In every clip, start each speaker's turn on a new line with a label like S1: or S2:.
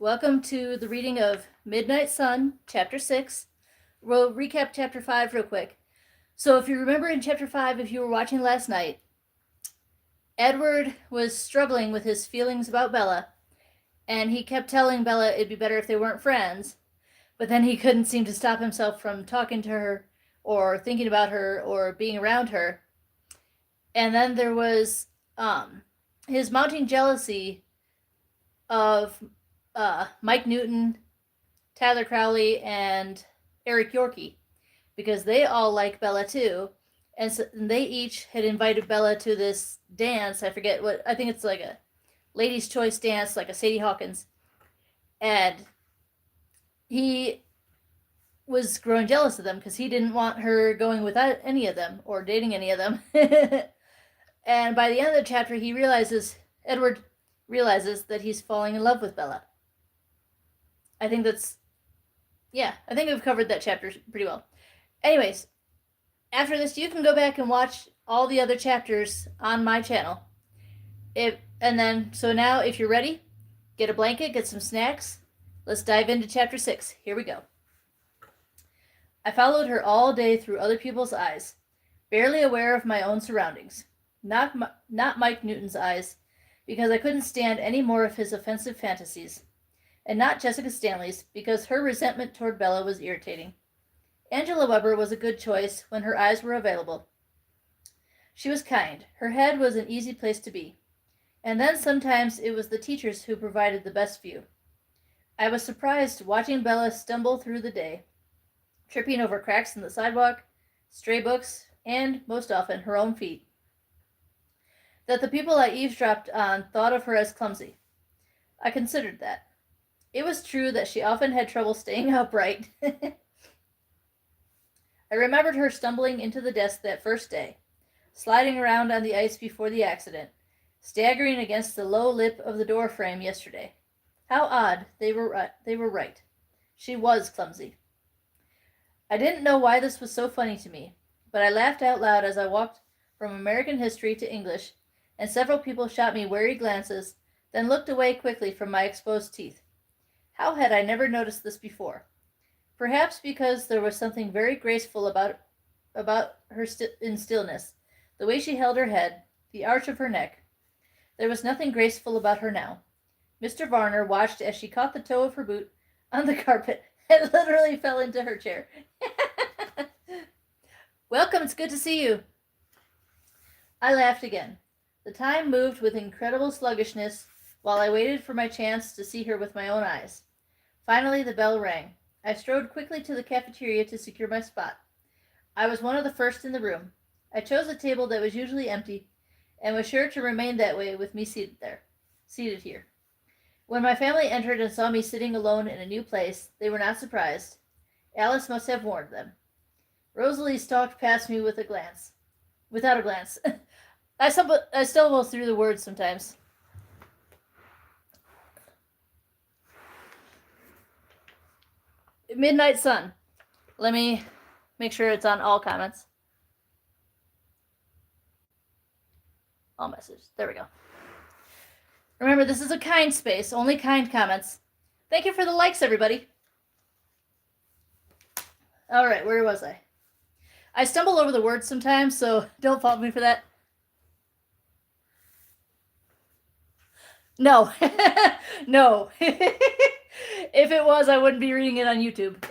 S1: Welcome to the reading of Midnight Sun, Chapter 6. We'll recap Chapter 5 real quick. So if you remember in Chapter 5, if you were watching last night, Edward was struggling with his feelings about Bella, and he kept telling Bella it'd be better if they weren't friends, but then he couldn't seem to stop himself from talking to her, or thinking about her, or being around her. And then there was his mounting jealousy of Mike Newton, Tyler Crowley, and Eric Yorkie, because they all like Bella too, and they each had invited Bella to this dance. I forget what, I think it's like a ladies' choice dance, like a Sadie Hawkins, and he was growing jealous of them because he didn't want her going without any of them or dating any of them. And by the end of the chapter, Edward realizes that he's falling in love with Bella. I think we've covered that chapter pretty well. Anyways, after this, you can go back and watch all the other chapters on my channel. So now, if you're ready, get a blanket, get some snacks. Let's dive into Chapter 6. Here we go. I followed her all day through other people's eyes, barely aware of my own surroundings. Not Mike Newton's eyes, because I couldn't stand any more of his offensive fantasies. And not Jessica Stanley's, because her resentment toward Bella was irritating. Angela Weber was a good choice when her eyes were available. She was kind. Her head was an easy place to be. And then sometimes it was the teachers who provided the best view. I was surprised watching Bella stumble through the day, tripping over cracks in the sidewalk, stray books, and, most often, her own feet. That the people I eavesdropped on thought of her as clumsy. I considered that. It was true that she often had trouble staying upright. I remembered her stumbling into the desk that first day, sliding around on the ice before the accident, staggering against the low lip of the door frame yesterday. How odd, they were right. She was clumsy. I didn't know why this was so funny to me, but I laughed out loud as I walked from American history to English, and several people shot me wary glances, then looked away quickly from my exposed teeth. How had I never noticed this before? Perhaps because there was something very graceful about her in stillness, the way she held her head, the arch of her neck. There was nothing graceful about her now. Mr. Varner watched as she caught the toe of her boot on the carpet and literally fell into her chair. Welcome, it's good to see you. I laughed again. The time moved with incredible sluggishness while I waited for my chance to see her with my own eyes. Finally, the bell rang. I strode quickly to the cafeteria to secure my spot. I was one of the first in the room. I chose a table that was usually empty and was sure to remain that way with me seated here. When my family entered and saw me sitting alone in a new place, they were not surprised. Alice must have warned them. Rosalie stalked past me without a glance. I stumble through the words sometimes. Midnight Sun. Let me make sure it's on all comments. All messages. There we go. Remember, this is a kind space. Only kind comments. Thank you for the likes, everybody. All right, where was I? I stumble over the words sometimes, so don't fault me for that. No. No. If it was, I wouldn't be reading it on YouTube.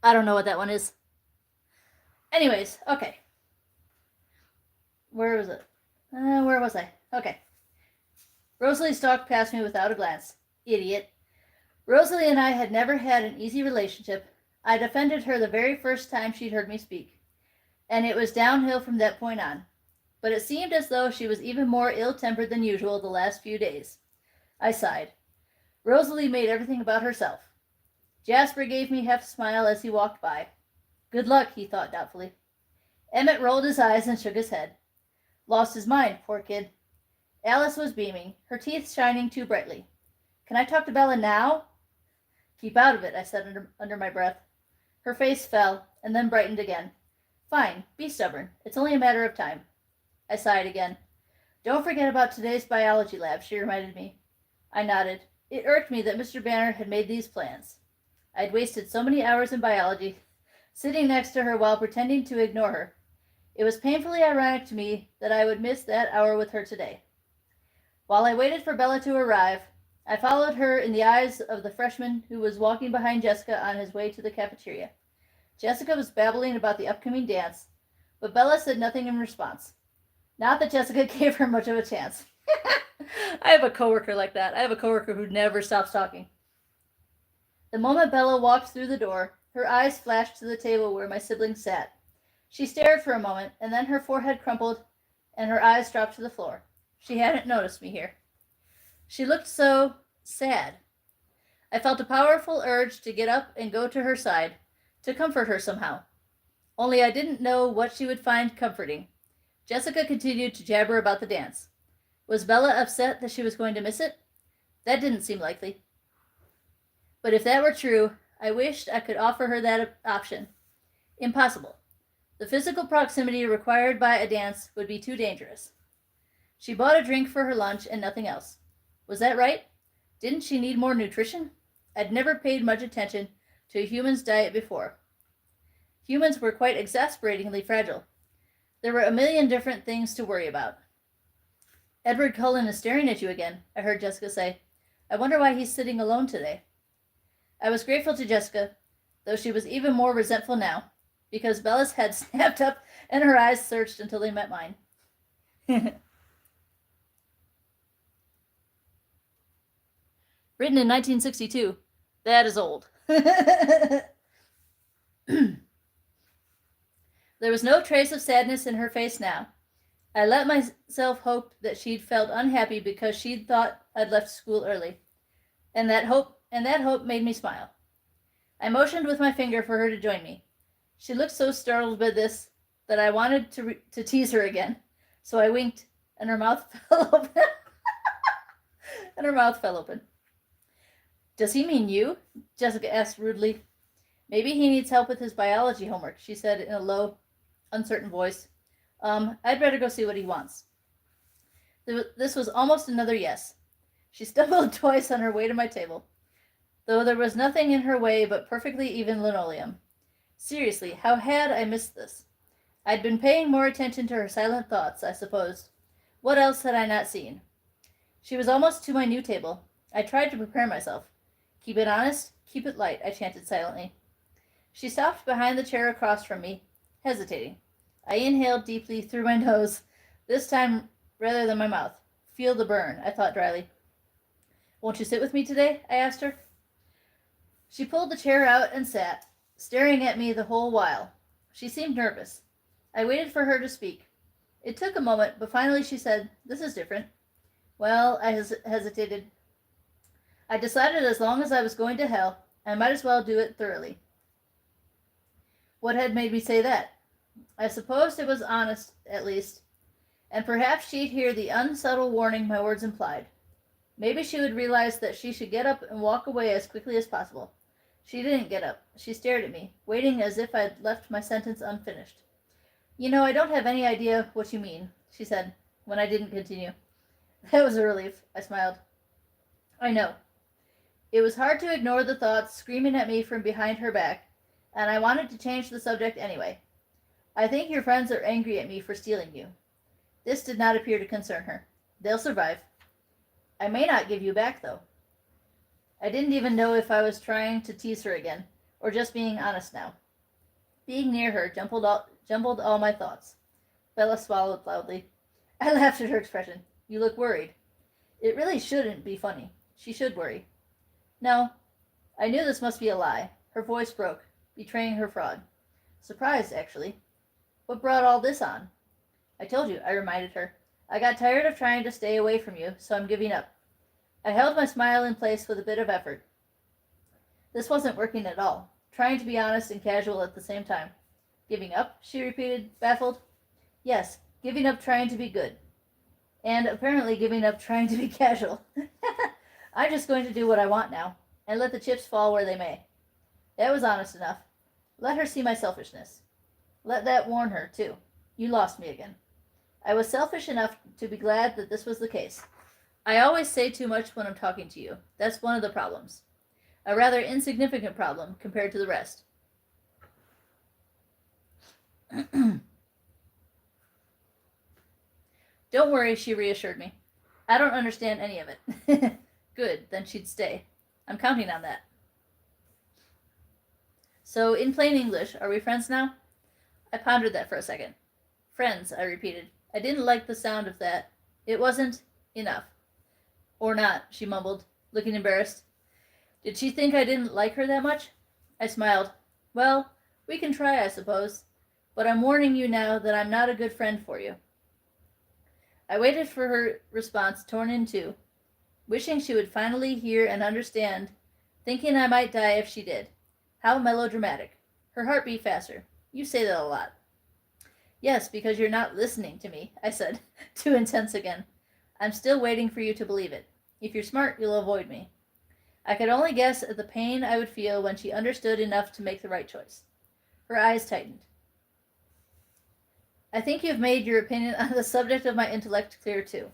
S1: I don't know what that one is. Anyways, okay. Where was it? Where was I? Okay. Rosalie stalked past me without a glance. Idiot. Rosalie and I had never had an easy relationship. I defended her the very first time she'd heard me speak, and it was downhill from that point on. But it seemed as though she was even more ill-tempered than usual the last few days. I sighed. Rosalie made everything about herself. Jasper gave me half a smile as he walked by. Good luck, he thought doubtfully. Emmett rolled his eyes and shook his head. Lost his mind, poor kid. Alice was beaming, her teeth shining too brightly. Can I talk to Bella now? Keep out of it, I said under my breath. Her face fell, and then brightened again. Fine, be stubborn. It's only a matter of time. I sighed again. Don't forget about today's biology lab, she reminded me. I nodded. It irked me that Mr. Banner had made these plans. I'd wasted so many hours in biology, sitting next to her while pretending to ignore her. It was painfully ironic to me that I would miss that hour with her today. While I waited for Bella to arrive, I followed her in the eyes of the freshman who was walking behind Jessica on his way to the cafeteria. Jessica was babbling about the upcoming dance, but Bella said nothing in response. Not that Jessica gave her much of a chance. I have a coworker like that. I have a coworker who never stops talking. The moment Bella walked through the door, her eyes flashed to the table where my siblings sat. She stared for a moment, and then her forehead crumpled and her eyes dropped to the floor. She hadn't noticed me here. She looked so sad. I felt a powerful urge to get up and go to her side, to comfort her somehow. Only I didn't know what she would find comforting. Jessica continued to jabber about the dance. Was Bella upset that she was going to miss it? That didn't seem likely. But if that were true, I wished I could offer her that option. Impossible. The physical proximity required by a dance would be too dangerous. She bought a drink for her lunch and nothing else. Was that right? Didn't she need more nutrition? I'd never paid much attention to a human's diet before. Humans were quite exasperatingly fragile. There were a million different things to worry about. Edward Cullen is staring at you again, I heard Jessica say. I wonder why he's sitting alone today. I was grateful to Jessica, though she was even more resentful now, because Bella's head snapped up and her eyes searched until they met mine. Written in 1962. That is old. There was no trace of sadness in her face now. I let myself hope that she'd felt unhappy because she'd thought I'd left school early. And that hope made me smile. I motioned with my finger for her to join me. She looked so startled by this that I wanted to tease her again. So I winked, and her mouth fell open. Does he mean you? Jessica asked rudely. Maybe he needs help with his biology homework, she said in a low, uncertain voice. I'd better go see what he wants. This was almost another yes. She stumbled twice on her way to my table, though there was nothing in her way but perfectly even linoleum. Seriously, how had I missed this? I'd been paying more attention to her silent thoughts, I supposed. What else had I not seen? She was almost to my new table. I tried to prepare myself. Keep it honest, keep it light, I chanted silently. She stopped behind the chair across from me, hesitating. I inhaled deeply through my nose, this time rather than my mouth. Feel the burn, I thought dryly. Won't you sit with me today? I asked her. She pulled the chair out and sat, staring at me the whole while. She seemed nervous. I waited for her to speak. It took a moment, but finally she said, This is different. Well, I hesitated. I decided as long as I was going to hell, I might as well do it thoroughly. What had made me say that? I supposed it was honest, at least, and perhaps she'd hear the unsubtle warning my words implied. Maybe she would realize that she should get up and walk away as quickly as possible. She didn't get up. She stared at me, waiting as if I'd left my sentence unfinished. You know, I don't have any idea what you mean, she said, when I didn't continue. That was a relief, I smiled. I know. It was hard to ignore the thoughts screaming at me from behind her back, and I wanted to change the subject anyway. I think your friends are angry at me for stealing you. This did not appear to concern her. They'll survive. I may not give you back, though. I didn't even know if I was trying to tease her again, or just being honest now. Being near her jumbled all my thoughts. Bella swallowed loudly. I laughed at her expression. You look worried. It really shouldn't be funny. She should worry. No. I knew this must be a lie. Her voice broke, betraying her fraud. Surprised, actually. What brought all this on? I told you, I reminded her. I got tired of trying to stay away from you, so I'm giving up. I held my smile in place with a bit of effort. This wasn't working at all, trying to be honest and casual at the same time. Giving up? She repeated, baffled. Yes, giving up trying to be good. And apparently giving up trying to be casual. I'm just going to do what I want now, and let the chips fall where they may. That was honest enough. Let her see my selfishness. Let that warn her, too. You lost me again. I was selfish enough to be glad that this was the case. I always say too much when I'm talking to you. That's one of the problems. A rather insignificant problem compared to the rest. Don't worry, she reassured me. I don't understand any of it. Good, then she'd stay. I'm counting on that. So, in plain English, are we friends now? I pondered that for a second. Friends, I repeated. I didn't like the sound of that. It wasn't enough. Or not, she mumbled, looking embarrassed. Did she think I didn't like her that much? I smiled. Well, we can try, I suppose. But I'm warning you now that I'm not a good friend for you. I waited for her response, torn in two, wishing she would finally hear and understand, thinking I might die if she did. How melodramatic. Her heart beat faster. You say that a lot. Yes, because you're not listening to me, I said, too intense again. I'm still waiting for you to believe it. If you're smart, you'll avoid me. I could only guess at the pain I would feel when she understood enough to make the right choice. Her eyes tightened. I think you've made your opinion on the subject of my intellect clear too.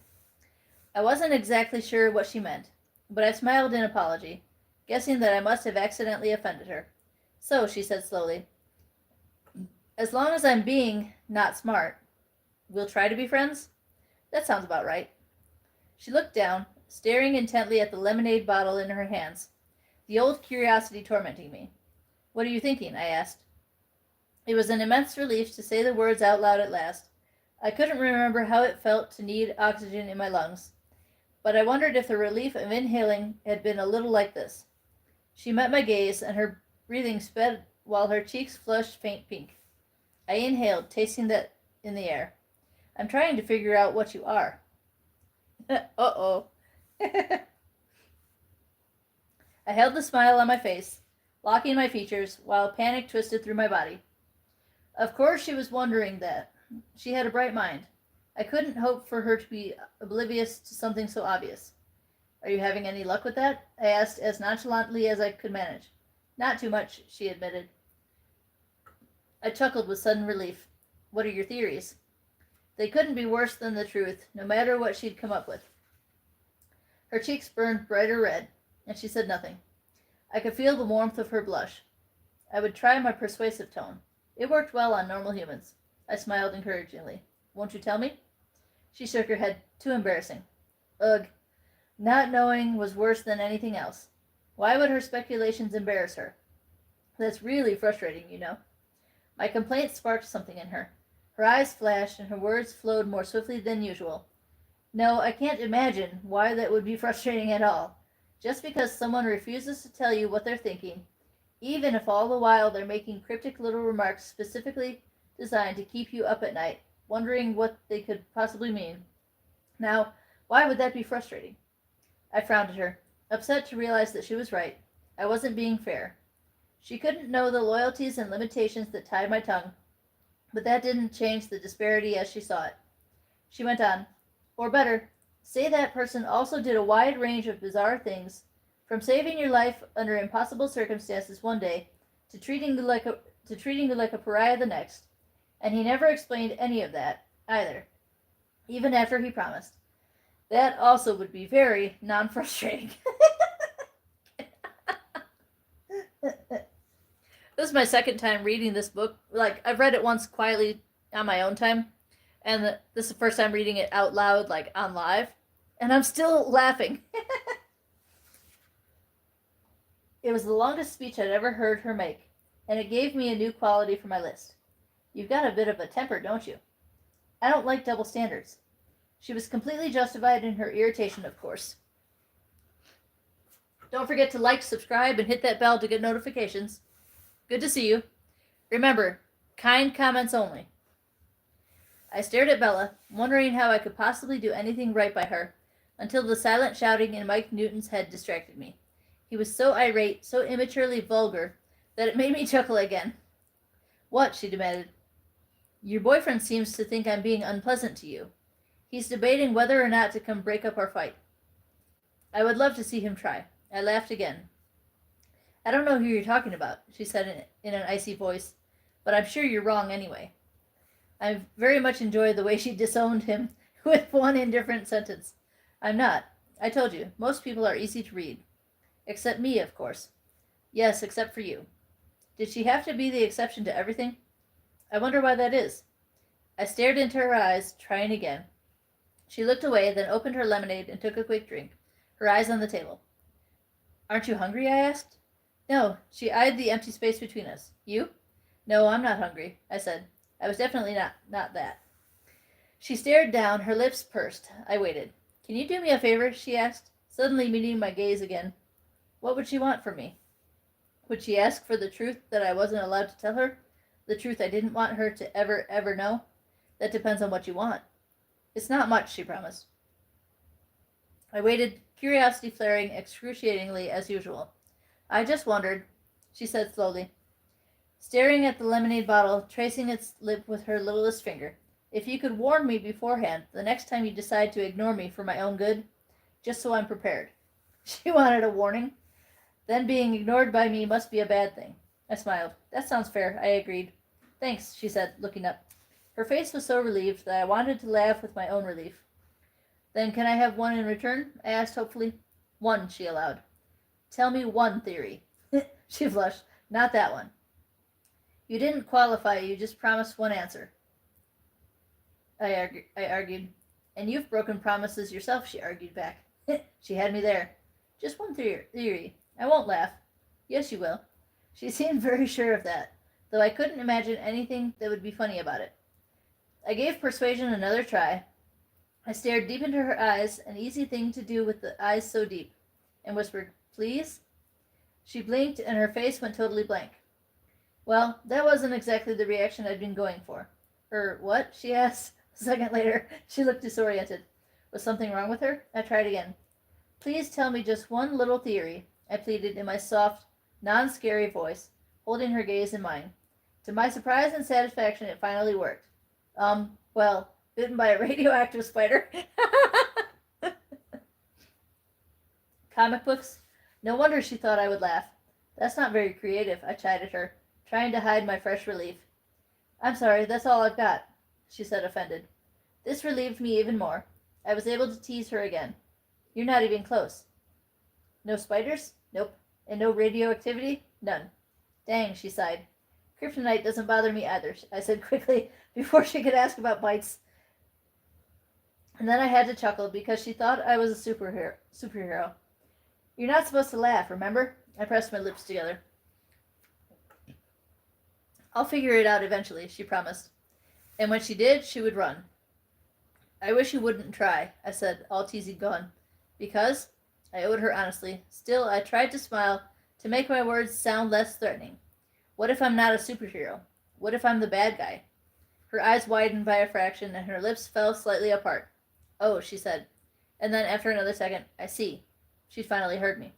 S1: I wasn't exactly sure what she meant, but I smiled in apology, guessing that I must have accidentally offended her. So, she said slowly, as long as I'm being not smart, we'll try to be friends? That sounds about right. She looked down, staring intently at the lemonade bottle in her hands, the old curiosity tormenting me. What are you thinking? I asked. It was an immense relief to say the words out loud at last. I couldn't remember how it felt to need oxygen in my lungs, but I wondered if the relief of inhaling had been a little like this. She met my gaze, and her breathing sped while her cheeks flushed faint pink. I inhaled, tasting that in the air. I'm trying to figure out what you are. Uh-oh. I held the smile on my face, locking my features, while panic twisted through my body. Of course she was wondering that. She had a bright mind. I couldn't hope for her to be oblivious to something so obvious. Are you having any luck with that? I asked as nonchalantly as I could manage. Not too much, she admitted. I chuckled with sudden relief. What are your theories? They couldn't be worse than the truth, no matter what she'd come up with. Her cheeks burned brighter red, and she said nothing. I could feel the warmth of her blush. I would try my persuasive tone. It worked well on normal humans. I smiled encouragingly. Won't you tell me? She shook her head. Too embarrassing. Ugh. Not knowing was worse than anything else. Why would her speculations embarrass her? That's really frustrating, you know. My complaint sparked something in her. Her eyes flashed, and her words flowed more swiftly than usual. No, I can't imagine why that would be frustrating at all. Just because someone refuses to tell you what they're thinking, even if all the while they're making cryptic little remarks specifically designed to keep you up at night, wondering what they could possibly mean. Now, why would that be frustrating? I frowned at her, upset to realize that she was right. I wasn't being fair. She couldn't know the loyalties and limitations that tied my tongue, but that didn't change the disparity as she saw it. She went on, or better, say that person also did a wide range of bizarre things, from saving your life under impossible circumstances one day to treating you like a pariah the next, and he never explained any of that either, even after he promised. That also would be very non-frustrating. This is my second time reading this book. Like, I've read it once quietly on my own time, and this is the first time reading it out loud, like on live, and I'm still laughing. It was the longest speech I'd ever heard her make, and it gave me a new quality for my list. You've got a bit of a temper, don't you? I don't like double standards. She was completely justified in her irritation, of course. Don't forget to like, subscribe, and hit that bell to get notifications. Good to see you. Remember, kind comments only. I stared at Bella, wondering how I could possibly do anything right by her, until the silent shouting in Mike Newton's head distracted me. He was so irate, so immaturely vulgar, that it made me chuckle again. What? She demanded. Your boyfriend seems to think I'm being unpleasant to you. He's debating whether or not to come break up our fight. I would love to see him try. I laughed again. I don't know who you're talking about, she said in an icy voice, but I'm sure you're wrong anyway. I very much enjoyed the way she disowned him with one indifferent sentence. I'm not. I told you, most people are easy to read. Except me, of course. Yes, except for you. Did she have to be the exception to everything? I wonder why that is. I stared into her eyes, trying again. She looked away, then opened her lemonade and took a quick drink, her eyes on the table. Aren't you hungry? I asked. No, she eyed the empty space between us. You? No, I'm not hungry, I said. I was definitely not that. She stared down, her lips pursed. I waited. Can you do me a favor? She asked, suddenly meeting my gaze again. What would she want from me? Would she ask for the truth that I wasn't allowed to tell her? The truth I didn't want her to ever know? That depends on what you want. It's not much, she promised. I waited, curiosity flaring excruciatingly as usual. I just wondered, she said slowly, staring at the lemonade bottle, tracing its lip with her littlest finger. If you could warn me beforehand, the next time you decide to ignore me for my own good, just so I'm prepared. She wanted a warning. Then being ignored by me must be a bad thing. I smiled. That sounds fair, I agreed. Thanks, she said, looking up. Her face was so relieved that I wanted to laugh with my own relief. Then can I have one in return? I asked hopefully. One, she allowed. Tell me one theory. She flushed. Not that one. You didn't qualify, you just promised one answer. I argued. And you've broken promises yourself, she argued back. She had me there. Just one theory. I won't laugh. Yes, you will. She seemed very sure of that, though I couldn't imagine anything that would be funny about it. I gave persuasion another try. I stared deep into her eyes, an easy thing to do with the eyes so deep, and whispered, Please? She blinked, and her face went totally blank. Well, that wasn't exactly the reaction I'd been going for. What? She asked. A second later, she looked disoriented. Was something wrong with her? I tried again. Please tell me just one little theory, I pleaded in my soft, non-scary voice, holding her gaze in mine. To my surprise and satisfaction, it finally worked. Well, bitten by a radioactive spider. Comic books? No wonder she thought I would laugh. That's not very creative, I chided her, trying to hide my fresh relief. I'm sorry, that's all I've got, she said, offended. This relieved me even more. I was able to tease her again. You're not even close. No spiders? Nope. And no radioactivity? None. Dang, she sighed. Kryptonite doesn't bother me either, I said quickly, before she could ask about bites. And then I had to chuckle, because she thought I was a superhero. You're not supposed to laugh, remember? I pressed my lips together. I'll figure it out eventually, she promised. And when she did, she would run. I wish you wouldn't try, I said, all teasing gone. Because? I owed her honestly. Still, I tried to smile, to make my words sound less threatening. What if I'm not a superhero? What if I'm the bad guy? Her eyes widened by a fraction, and her lips fell slightly apart. Oh, she said. And then, after another second, I see. She'd finally heard me.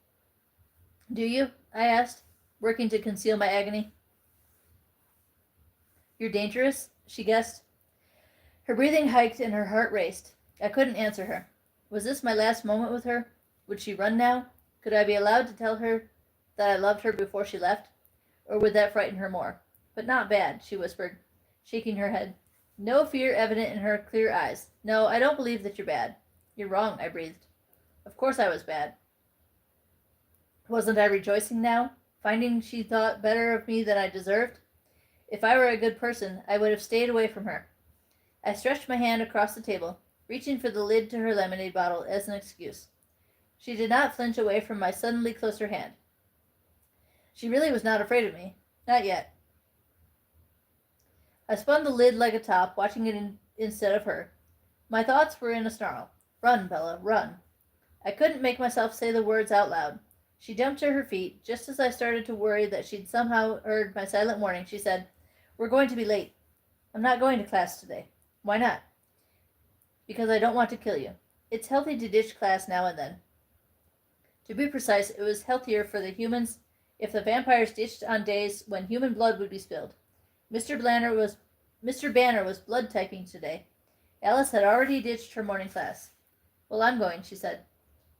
S1: Do you? I asked, working to conceal my agony. You're dangerous? She guessed. Her breathing hiked and her heart raced. I couldn't answer her. Was this my last moment with her? Would she run now? Could I be allowed to tell her that I loved her before she left? Or would that frighten her more? But not bad, she whispered, shaking her head. No fear evident in her clear eyes. No, I don't believe that you're bad. You're wrong, I breathed. Of course I was bad. Wasn't I rejoicing now, finding she thought better of me than I deserved? If I were a good person, I would have stayed away from her. I stretched my hand across the table, reaching for the lid to her lemonade bottle as an excuse. She did not flinch away from my suddenly closer hand. She really was not afraid of me. Not yet. I spun the lid like a top, watching it instead of her. My thoughts were in a snarl. Run, Bella, run. I couldn't make myself say the words out loud. She jumped to her feet. Just as I started to worry that she'd somehow heard my silent warning, she said, We're going to be late. I'm not going to class today. Why not? Because I don't want to kill you. It's healthy to ditch class now and then. To be precise, it was healthier for the humans if the vampires ditched on days when human blood would be spilled. Mr. Banner was blood typing today. Alice had already ditched her morning class. Well, I'm going, she said.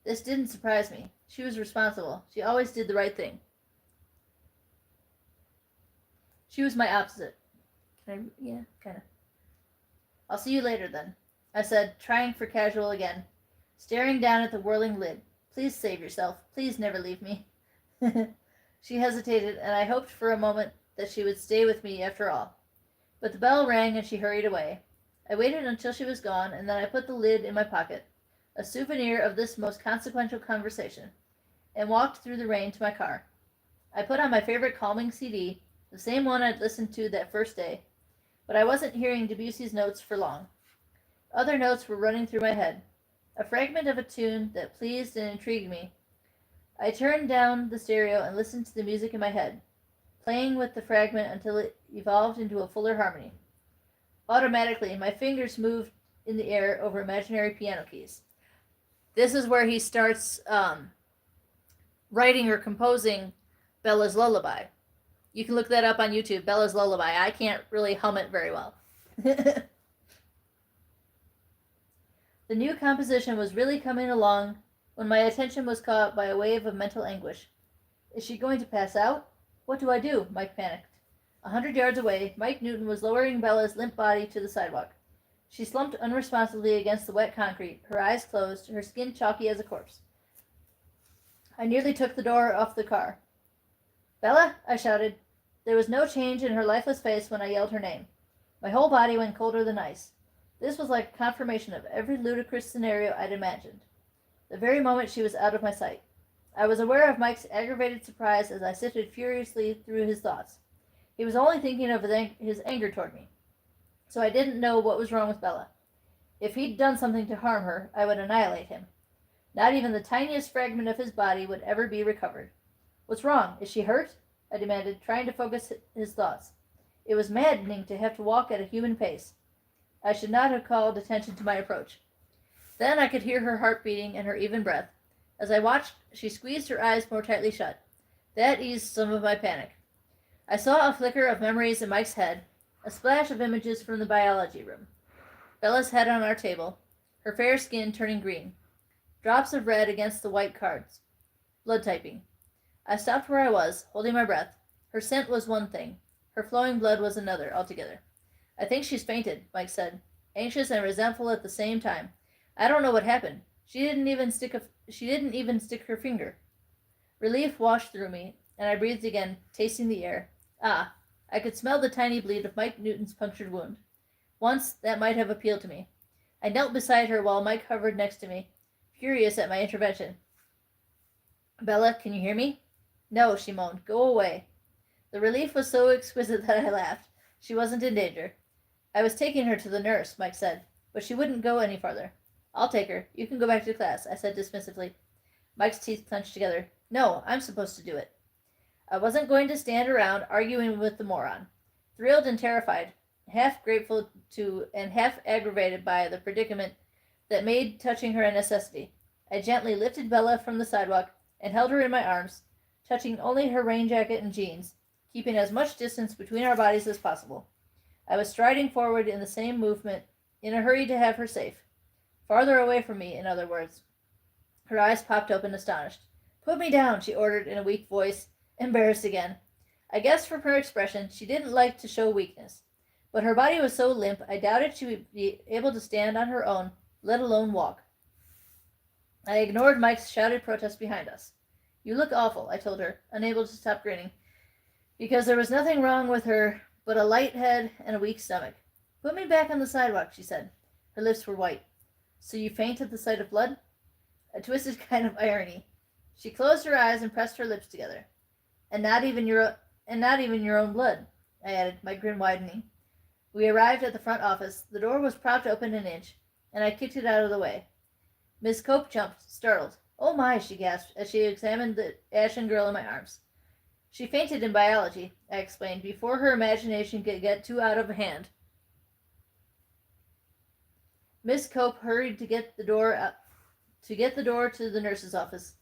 S1: This didn't surprise me. She was responsible. She always did the right thing. She was my opposite. Yeah, kind of. I'll see you later, then, I said, trying for casual again, staring down at the whirling lid. Please save yourself. Please never leave me. She hesitated, and I hoped for a moment that she would stay with me after all. But the bell rang, and she hurried away. I waited until she was gone, and then I put the lid in my pocket, a souvenir of this most consequential conversation, and walked through the rain to my car. I put on my favorite calming CD, the same one I'd listened to that first day, but I wasn't hearing Debussy's notes for long. Other notes were running through my head, a fragment of a tune that pleased and intrigued me. I turned down the stereo and listened to the music in my head, playing with the fragment until it evolved into a fuller harmony. Automatically, my fingers moved in the air over imaginary piano keys. This is where he starts writing or composing Bella's Lullaby. You can look that up on YouTube, Bella's Lullaby. I can't really hum it very well. The new composition was really coming along when my attention was caught by a wave of mental anguish. Is she going to pass out? What do I do? Mike panicked. 100 yards away, Mike Newton was lowering Bella's limp body to the sidewalk. She slumped unresponsively against the wet concrete, her eyes closed, her skin chalky as a corpse. I nearly took the door off the car. Bella, I shouted. There was no change in her lifeless face when I yelled her name. My whole body went colder than ice. This was like confirmation of every ludicrous scenario I'd imagined. The very moment she was out of my sight. I was aware of Mike's aggravated surprise as I sifted furiously through his thoughts. He was only thinking of his anger toward me. So I didn't know what was wrong with Bella. If he'd done something to harm her, I would annihilate him. Not even the tiniest fragment of his body would ever be recovered. What's wrong? Is she hurt? I demanded, trying to focus his thoughts. It was maddening to have to walk at a human pace. I should not have called attention to my approach. Then I could hear her heart beating and her even breath. As I watched, she squeezed her eyes more tightly shut. That eased some of my panic. I saw a flicker of memories in Mike's head, a splash of images from the biology room. Bella's head on our table, her fair skin turning green. Drops of red against the white cards. Blood typing. I stopped where I was, holding my breath. Her scent was one thing. Her flowing blood was another altogether. I think she's fainted, Mike said, anxious and resentful at the same time. I don't know what happened. She didn't even stick her finger. Relief washed through me, and I breathed again, tasting the air. Ah, I could smell the tiny bleed of Mike Newton's punctured wound. Once, that might have appealed to me. I knelt beside her while Mike hovered next to me, furious at my intervention. Bella, can you hear me? No, she moaned. Go away. The relief was so exquisite that I laughed. She wasn't in danger. I was taking her to the nurse, Mike said, but she wouldn't go any farther. I'll take her. You can go back to class, I said dismissively. Mike's teeth clenched together. No, I'm supposed to do it. I wasn't going to stand around arguing with the moron. Thrilled and terrified, half grateful to and half aggravated by the predicament that made touching her a necessity, I gently lifted Bella from the sidewalk and held her in my arms, touching only her rain jacket and jeans, keeping as much distance between our bodies as possible. I was striding forward in the same movement, in a hurry to have her safe. Farther away from me, in other words. Her eyes popped open, astonished. Put me down, she ordered in a weak voice, embarrassed again. I guessed from her expression she didn't like to show weakness, but her body was so limp I doubted she would be able to stand on her own, let alone walk. I ignored Mike's shouted protest behind us. You look awful, I told her, unable to stop grinning, because there was nothing wrong with her but a light head and a weak stomach. Put me back on the sidewalk, she said. Her lips were white. So you faint at the sight of blood? A twisted kind of irony. She closed her eyes and pressed her lips together. And not even your own blood, I added, my grin widening. We arrived at the front office. The door was propped open an inch, and I kicked it out of the way. Miss Cope jumped, startled. Oh my, she gasped, as she examined the ashen girl in my arms. She fainted in biology, I explained, before her imagination could get too out of hand. Miss Cope hurried to get the door to the nurse's office.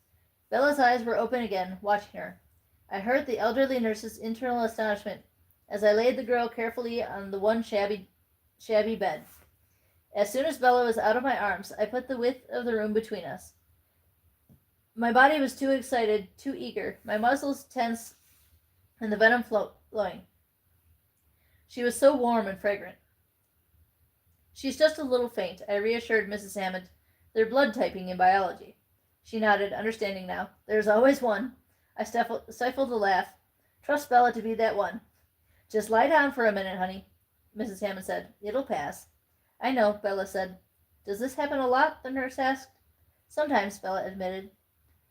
S1: Bella's eyes were open again, watching her. I heard the elderly nurse's internal astonishment as I laid the girl carefully on the one shabby bed. As soon as Bella was out of my arms, I put the width of the room between us. My body was too excited, too eager, my muscles tense, and the venom flowing. She was so warm and fragrant. She's just a little faint, I reassured Mrs. Hammond. They're blood typing in biology. She nodded, understanding now. There's always one. I stifled a laugh. Trust Bella to be that one. Just lie down for a minute, honey, Mrs. Hammond said. It'll pass. I know, Bella said. Does this happen a lot? The nurse asked. Sometimes, Bella admitted.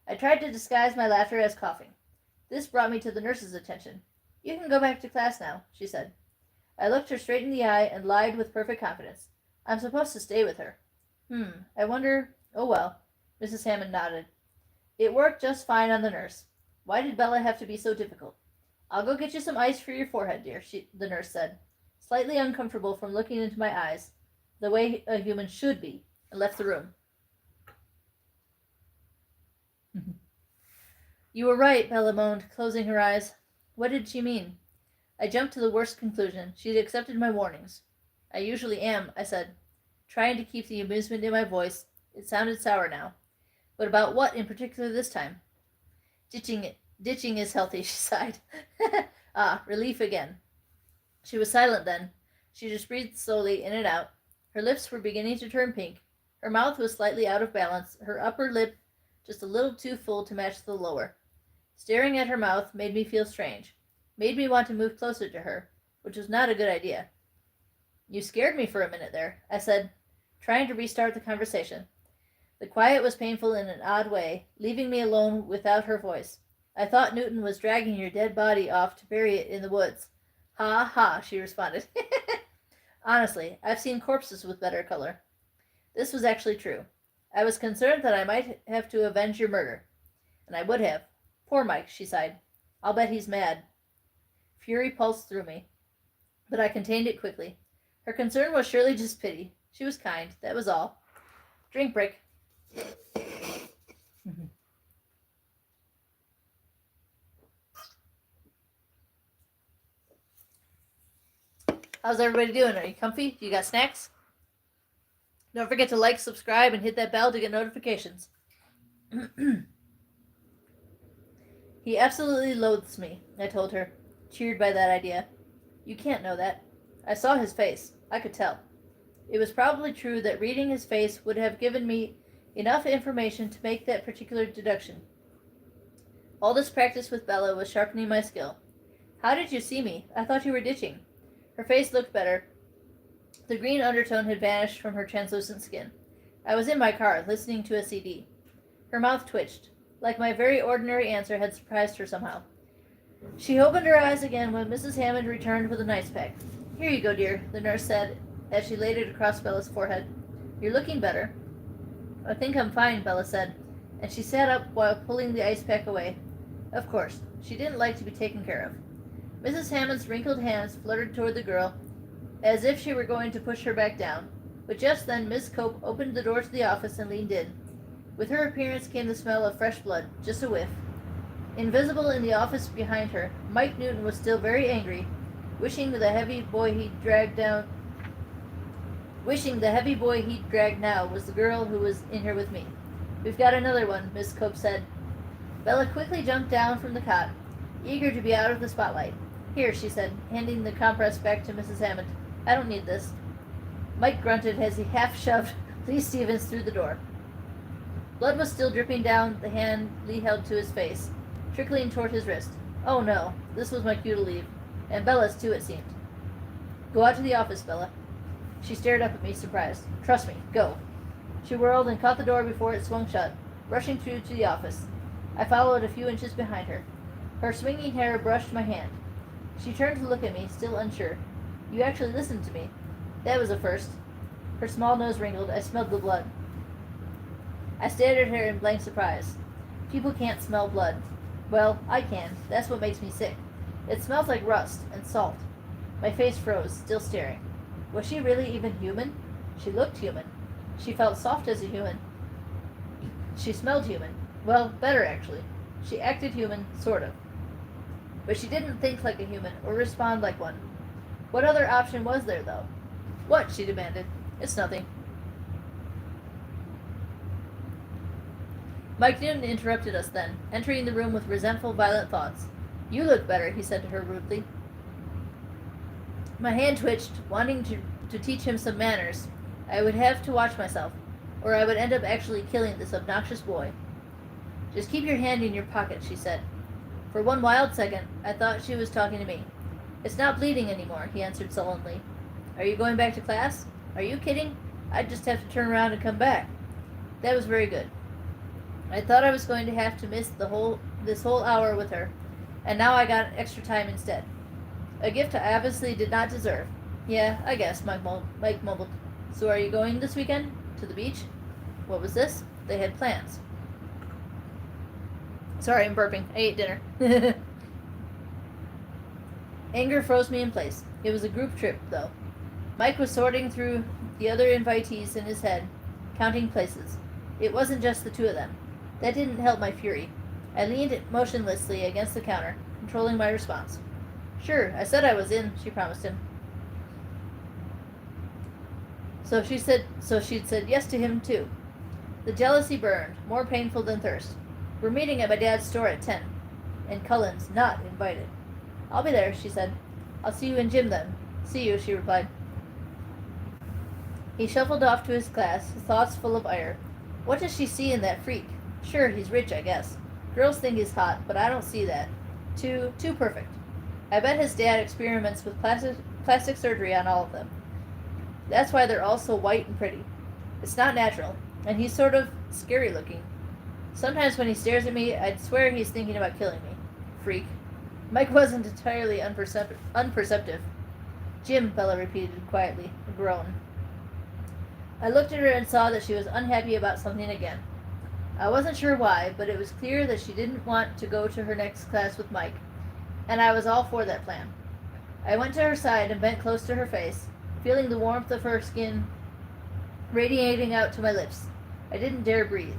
S1: I tried to disguise my laughter as coughing. This brought me to the nurse's attention. You can go back to class now, she said. I looked her straight in the eye and lied with perfect confidence. I'm supposed to stay with her. I wonder... Oh, well. Mrs. Hammond nodded. It worked just fine on the nurse. Why did Bella have to be so difficult? I'll go get you some ice for your forehead, dear, the nurse said, slightly uncomfortable from looking into my eyes, the way a human should be, and left the room. You were right, Bella moaned, closing her eyes. What did she mean? I jumped to the worst conclusion. She'd accepted my warnings. I usually am, I said, trying to keep the amusement in my voice. It sounded sour now. But about what in particular this time? Ditching is healthy, she sighed. Relief again. She was silent then. She just breathed slowly in and out. Her lips were beginning to turn pink. Her mouth was slightly out of balance, her upper lip just a little too full to match the lower. Staring at her mouth made me feel strange, made me want to move closer to her, which was not a good idea. You scared me for a minute there, I said, trying to restart the conversation. The quiet was painful in an odd way, leaving me alone without her voice. I thought Newton was dragging your dead body off to bury it in the woods. Ha ha, she responded. Honestly, I've seen corpses with better color. This was actually true. I was concerned that I might have to avenge your murder. And I would have. Poor Mike, she sighed. I'll bet he's mad. Fury pulsed through me. But I contained it quickly. Her concern was surely just pity. She was kind, that was all. Drink break. How's everybody doing? Are you comfy? You got snacks? Don't forget to like, subscribe, and hit that bell to get notifications. He absolutely loathes me, I told her, cheered by that idea. You can't know that. I saw his face. I could tell. It was probably true that reading his face would have given me enough information to make that particular deduction. All this practice with Bella was sharpening my skill. How did you see me? I thought you were ditching. Her face looked better. The green undertone had vanished from her translucent skin. I was in my car, listening to a CD. Her mouth twitched, like my very ordinary answer had surprised her somehow. She opened her eyes again when Mrs. Hammond returned with an ice pack. Here you go, dear, the nurse said, as she laid it across Bella's forehead. You're looking better. I think I'm fine, Bella said, and she sat up while pulling the ice pack away. Of course, she didn't like to be taken care of. Mrs. Hammond's wrinkled hands fluttered toward the girl, as if she were going to push her back down. But just then Miss Cope opened the door to the office and leaned in. With her appearance came the smell of fresh blood, just a whiff. Invisible in the office behind her, Mike Newton was still very angry, wishing the heavy boy he'd dragged now was the girl who was in here with me. We've got another one, Miss Cope said. Bella quickly jumped down from the cot, eager to be out of the spotlight. Here, she said, handing the compress back to Mrs. Hammond. I don't need this. Mike grunted as he half-shoved Lee Stevens through the door. Blood was still dripping down the hand Lee held to his face, trickling toward his wrist. Oh no, this was my cue to leave. And Bella's too, it seemed. Go out to the office, Bella. She stared up at me, surprised. Trust me, go. She whirled and caught the door before it swung shut, rushing through to the office. I followed a few inches behind her. Her swinging hair brushed my hand. She turned to look at me, still unsure. You actually listened to me. That was a first. Her small nose wrinkled. I smelled the blood. I stared at her in blank surprise. People can't smell blood. Well, I can. That's what makes me sick. It smells like rust and salt. My face froze, still staring. Was she really even human? She looked human. She felt soft as a human. She smelled human. Well, better actually. She acted human, sort of. But she didn't think like a human or respond like one. What other option was there, though? What? She demanded. It's nothing. Mike Newton interrupted us then, entering the room with resentful, violent thoughts. You look better, he said to her rudely. My hand twitched, wanting to teach him some manners, I would have to watch myself, or I would end up actually killing this obnoxious boy. Just keep your hand in your pocket, she said. For one wild second, I thought she was talking to me. It's not bleeding anymore, he answered sullenly. Are you going back to class? Are you kidding? I'd just have to turn around and come back. That was very good. I thought I was going to have to miss this whole hour with her, and now I got extra time instead. A gift I obviously did not deserve. Yeah, I guess, Mike mumbled. So are you going this weekend? To the beach? What was this? They had plans. Sorry, I'm burping. I ate dinner. Anger froze me in place. It was a group trip, though. Mike was sorting through the other invitees in his head, counting places. It wasn't just the two of them. That didn't help my fury. I leaned motionlessly against the counter, controlling my response. Sure, I said I was in, she promised him. So she'd said yes to him, too. The jealousy burned, more painful than thirst. We're meeting at my dad's store at 10, and Cullen's not invited. I'll be there, she said. I'll see you in gym then. See you, she replied. He shuffled off to his class, his thoughts full of ire. What does she see in that freak? Sure, he's rich, I guess. Girls think he's hot, but I don't see that. Too perfect. I bet his dad experiments with plastic surgery on all of them. That's why they're all so white and pretty. It's not natural, and he's sort of scary looking. Sometimes when he stares at me, I'd swear he's thinking about killing me. Freak. Mike wasn't entirely unperceptive. Jim, Bella repeated quietly, a groan. I looked at her and saw that she was unhappy about something again. I wasn't sure why, but it was clear that she didn't want to go to her next class with Mike, and I was all for that plan. I went to her side and bent close to her face, feeling the warmth of her skin radiating out to my lips. I didn't dare breathe.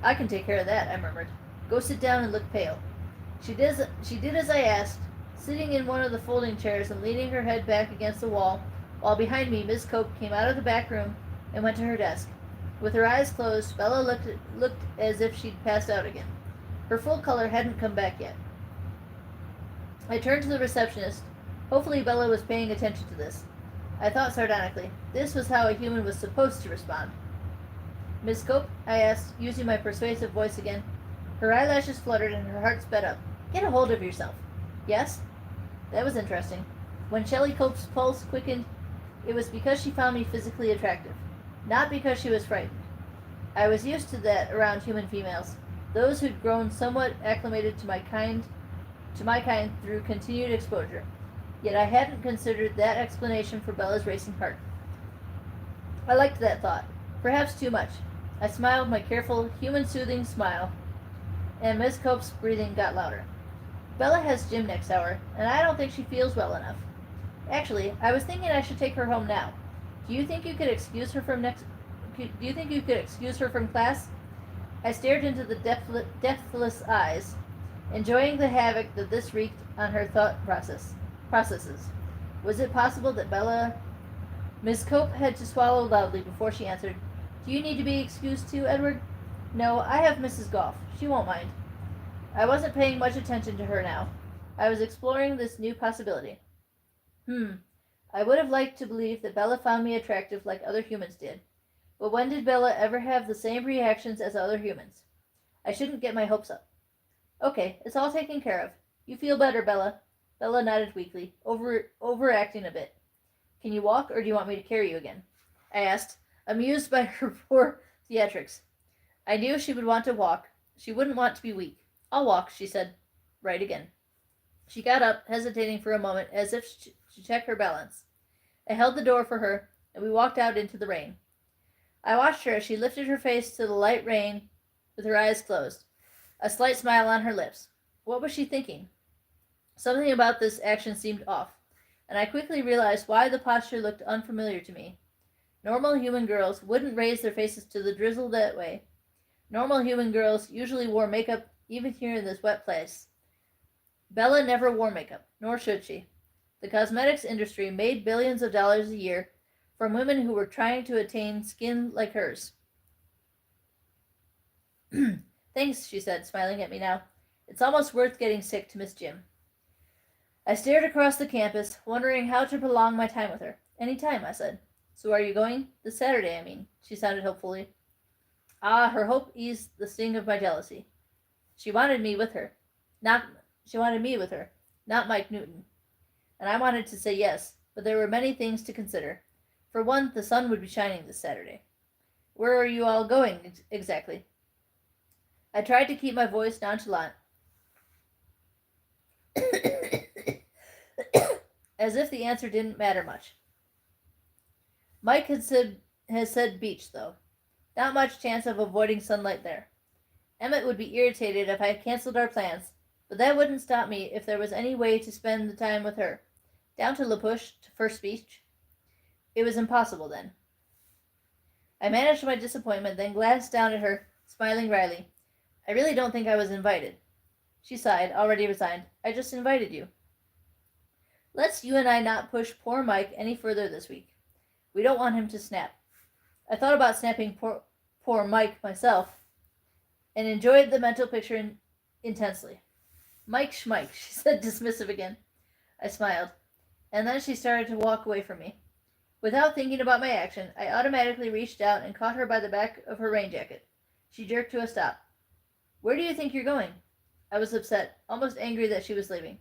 S1: I can take care of that, I murmured. Go sit down and look pale. She did as I asked, sitting in one of the folding chairs and leaning her head back against the wall, while behind me Miss Cope came out of the back room and went to her desk. With her eyes closed, Bella looked as if she'd passed out again. Her full color hadn't come back yet. I turned to the receptionist. Hopefully Bella was paying attention to this. I thought sardonically. This was how a human was supposed to respond. Miss Cope, I asked, using my persuasive voice again. Her eyelashes fluttered and her heart sped up. Get a hold of yourself. Yes? That was interesting. When Shelley Cope's pulse quickened, it was because she found me physically attractive, not because she was frightened. I was used to that around human females, those who'd grown somewhat acclimated to my kind through continued exposure. Yet I hadn't considered that explanation for Bella's racing heart. I liked that thought, perhaps too much. I smiled my careful, human-soothing smile, and Miss Cope's breathing got louder. Bella has gym next hour, and I don't think she feels well enough. Actually, I was thinking I should take her home now. Do you think you could excuse her from class? I stared into the deathless eyes, enjoying the havoc that this wreaked on her thought processes. Was it possible that Miss Cope had to swallow loudly before she answered. Do you need to be excused too, Edward? No, I have Mrs. Goff. She won't mind. I wasn't paying much attention to her now. I was exploring this new possibility. I would have liked to believe that Bella found me attractive like other humans did. But when did Bella ever have the same reactions as other humans? I shouldn't get my hopes up. Okay, it's all taken care of. You feel better, Bella. Bella nodded weakly, overacting a bit. Can you walk, or do you want me to carry you again? I asked, amused by her poor theatrics. I knew she would want to walk. She wouldn't want to be weak. I'll walk, she said. Right again. She got up, hesitating for a moment, as if to check her balance. I held the door for her, and we walked out into the rain. I watched her as she lifted her face to the light rain with her eyes closed, a slight smile on her lips. What was she thinking? Something about this action seemed off, and I quickly realized why the posture looked unfamiliar to me. Normal human girls wouldn't raise their faces to the drizzle that way. Normal human girls usually wore makeup, even here in this wet place. Bella never wore makeup, nor should she. The cosmetics industry made billions of dollars a year from women who were trying to attain skin like hers. Thanks, she said, smiling at me now. It's almost worth getting sick to miss Jim. I stared across the campus, wondering how to prolong my time with her. Any time, I said. So are you going? This Saturday, I mean. She sounded hopefully. Ah, her hope eased the sting of my jealousy. She wanted me with her. Not she wanted me with her, not Mike Newton. And I wanted to say yes, but there were many things to consider. For one, the sun would be shining this Saturday. Where are you all going exactly? I tried to keep my voice nonchalant, as if the answer didn't matter much. Mike has said beach, though. Not much chance of avoiding sunlight there. Emmett would be irritated if I canceled our plans, but that wouldn't stop me if there was any way to spend the time with her. Down to La Push, to First Beach. It was impossible then. I managed my disappointment, then glanced down at her, smiling wryly. I really don't think I was invited. She sighed, already resigned. I just invited you. Let's you and I not push poor Mike any further this week. We don't want him to snap. I thought about snapping poor Mike myself, and enjoyed the mental picture intensely. Mike Schmike, she said, dismissive again. I smiled, and then she started to walk away from me. Without thinking about my action, I automatically reached out and caught her by the back of her rain jacket. She jerked to a stop. Where do you think you're going? I was upset, almost angry that she was leaving.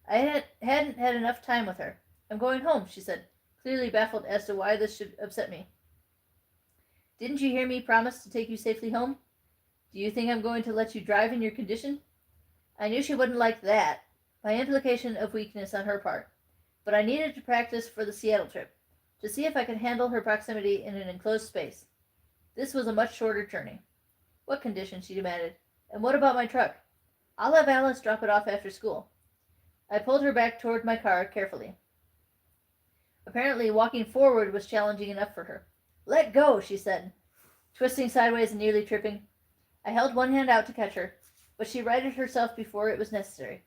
S1: I hadn't had enough time with her. I'm going home, she said, clearly baffled as to why this should upset me. Didn't you hear me promise to take you safely home? Do you think I'm going to let you drive in your condition? I knew she wouldn't like that, by implication of weakness on her part, but I needed to practice for the Seattle trip, to see if I could handle her proximity in an enclosed space. This was a much shorter journey. What condition? She demanded. And what about my truck? I'll have Alice drop it off after school. I pulled her back toward my car carefully. Apparently, walking forward was challenging enough for her. Let go, she said, twisting sideways and nearly tripping. I held one hand out to catch her, but she righted herself before it was necessary.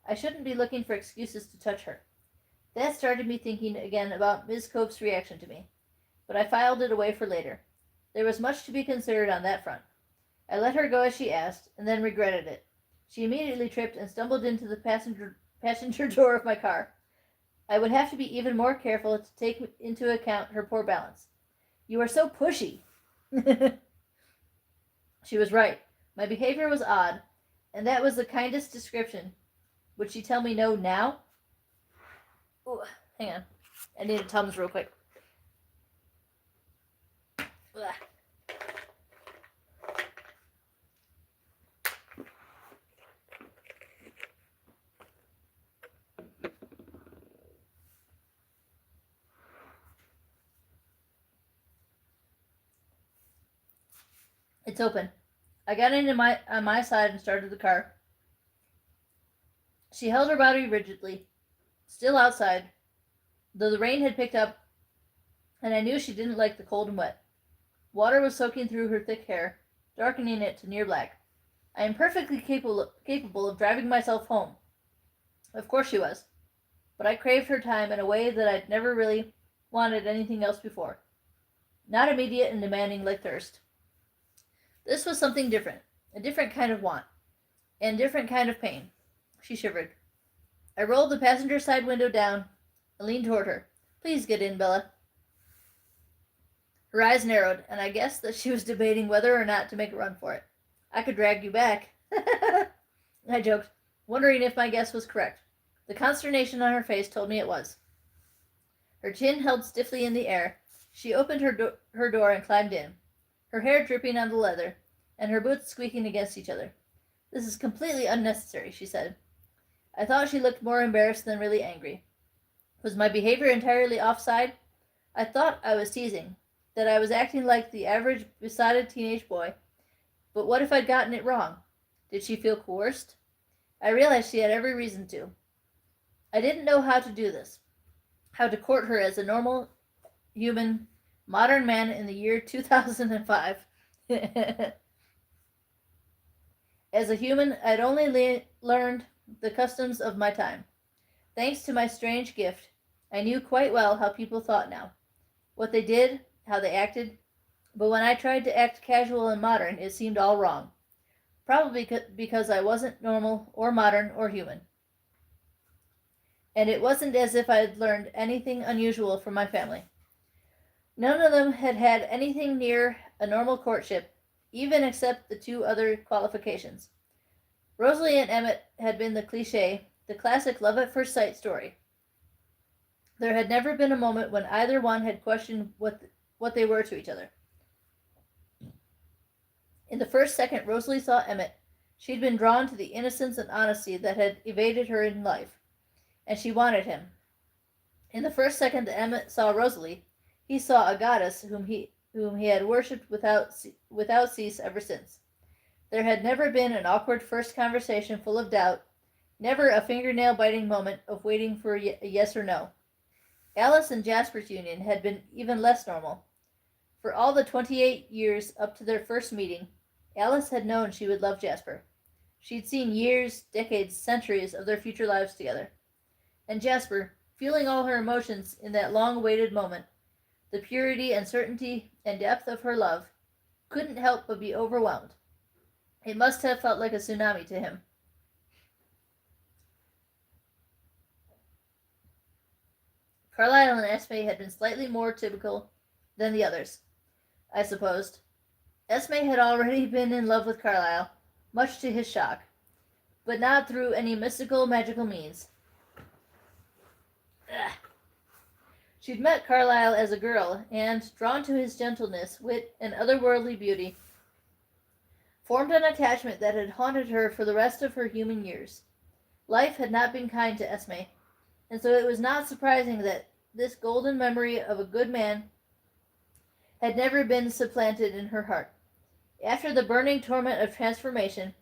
S1: I shouldn't be looking for excuses to touch her. That started me thinking again about Miss Cope's reaction to me, but I filed it away for later. There was much to be considered on that front. I let her go as she asked, and then regretted it. She immediately tripped and stumbled into the passenger door of my car. I would have to be even more careful to take into account her poor balance. You are so pushy. She was right. My behavior was odd, and that was the kindest description. Would she tell me no now? Ooh, hang on. I need a Tums real quick. Ugh. It's open. I got on my side and started the car. She held her body rigidly, still outside, though the rain had picked up, and I knew she didn't like the cold and wet. Water was soaking through her thick hair, darkening it to near black. I am perfectly capable of driving myself home. Of course she was. But I craved her time in a way that I'd never really wanted anything else before. Not immediate and demanding like thirst. This was something different, a different kind of want, and a different kind of pain. She shivered. I rolled the passenger side window down and leaned toward her. Please get in, Bella. Her eyes narrowed, and I guessed that she was debating whether or not to make a run for it. I could drag you back. I joked, wondering if my guess was correct. The consternation on her face told me it was. Her chin held stiffly in the air. She opened her door and climbed in, her hair dripping on the leather, and her boots squeaking against each other. This is completely unnecessary, she said. I thought she looked more embarrassed than really angry. Was my behavior entirely offside? I thought I was teasing, that I was acting like the average besotted teenage boy. But what if I'd gotten it wrong? Did she feel coerced? I realized she had every reason to. I didn't know how to do this, how to court her as a normal, human, modern man in the year 2005. As a human, I'd only learned the customs of my time. Thanks to my strange gift, I knew quite well how people thought now, what they did, how they acted, but when I tried to act casual and modern, it seemed all wrong. Probably because I wasn't normal or modern or human. And it wasn't as if I had learned anything unusual from my family. None of them had had anything near a normal courtship, even except the two other qualifications. Rosalie and Emmett had been the cliche, the classic love at first sight story. There had never been a moment when either one had questioned what they were to each other. In the first second Rosalie saw Emmett, she'd been drawn to the innocence and honesty that had evaded her in life, and she wanted him. In the first second that Emmett saw Rosalie, he saw a goddess whom he had worshipped without cease ever since. There had never been an awkward first conversation full of doubt, never a fingernail-biting moment of waiting for a yes or no. Alice and Jasper's union had been even less normal. For all the 28 years up to their first meeting, Alice had known she would love Jasper. She'd seen years, decades, centuries of their future lives together. And Jasper, feeling all her emotions in that long-awaited moment, the purity and certainty and depth of her love, couldn't help but be overwhelmed. It must have felt like a tsunami to him. Carlyle and Esme had been slightly more typical than the others, I supposed. Esme had already been in love with Carlyle, much to his shock, but not through any mystical, magical means. Ugh. She'd met Carlyle as a girl, and, drawn to his gentleness, wit, and otherworldly beauty, formed an attachment that had haunted her for the rest of her human years. Life had not been kind to Esme, and so it was not surprising that this golden memory of a good man had never been supplanted in her heart. After the burning torment of transformation,